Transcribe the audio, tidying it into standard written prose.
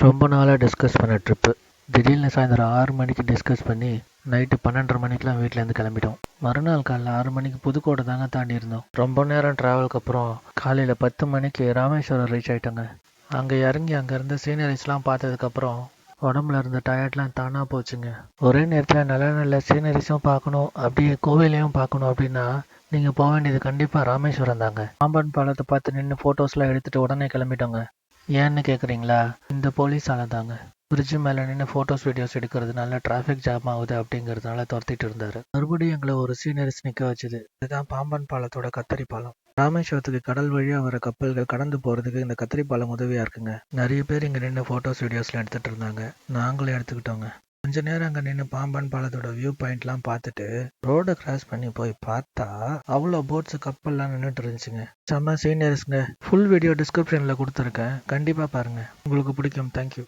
ரொம்ப நாளாக டிஸ்கஸ் பண்ண ட்ரிப்பு திடீர்னு சாயந்தரம் 6 மணிக்கு டிஸ்கஸ் பண்ணி நைட்டு 12:30 மணிக்கெலாம் வீட்டிலேருந்து கிளம்பிட்டோம். மறுநாள் காலைல 6 மணிக்கு புதுக்கோட்டை தாங்க தாண்டி இருந்தோம். ரொம்ப நேரம் ட்ராவலுக்கு அப்புறம் காலையில் 10 மணிக்கு ராமேஸ்வரம் ரீச் ஆகிட்டோங்க. அங்கே இறங்கி அங்கே இருந்த சீனரிஸ்லாம் பார்த்ததுக்கப்புறம் உடம்புல இருந்த டயர்ட்லாம் தானாக போச்சுங்க. ஒரே நேரத்தில் நல்ல நல்ல சீனரிஸும் பார்க்கணும், அப்படியே கோவிலையும் பார்க்கணும் அப்படின்னா நீங்கள் போக வேண்டியது கண்டிப்பாக ராமேஸ்வரம் தாங்க. பாம்பன் பாலத்தை பார்த்து நின்று ஃபோட்டோஸ்லாம் எடுத்துகிட்டு உடனே கிளம்பிட்டோங்க. ஏன்னு கேட்குறீங்களா? இந்த போலீஸால தாங்க. பிரிட்ஜு மேலே நின்று ஃபோட்டோஸ் வீடியோஸ் எடுக்கிறதுனால டிராஃபிக் ஜாம் ஆகுது அப்படிங்கிறதுனால துரத்திட்டு இருந்தாரு. மறுபடியும் எங்களை ஒரு சீனரிஸ் நிற்க வச்சுது. இதுதான் பாம்பன் பாலத்தோட கத்தரி பாலம். ராமேஸ்வரத்துக்கு கடல் வழியாக வர கப்பல்கள் கடந்து போகிறதுக்கு இந்த கத்தரி பாலம் உதவியாக இருக்குங்க. நிறைய பேர் இங்கே நின்று ஃபோட்டோஸ் வீடியோஸ்லாம் எடுத்துகிட்டு இருந்தாங்க. நாங்களும் எடுத்துக்கிட்டோங்க. கொஞ்ச நேரம் அங்கே நின்று பாம்பன் பாலத்தோட வியூ பாயிண்ட்லாம் பார்த்துட்டு ரோடை கிராஸ் பண்ணி போய் பார்த்தா அவ்வளோ போட்ஸ் கப்பல்லாம் நின்றுட்டு இருந்துச்சுங்க. செம்ம சீனியர்ஸ்ங்க. ஃபுல் வீடியோ டிஸ்கிரிப்ஷனில் கொடுத்துருக்கேன், கண்டிப்பாக பாருங்கள், உங்களுக்கு பிடிக்கும். தேங்க்யூ.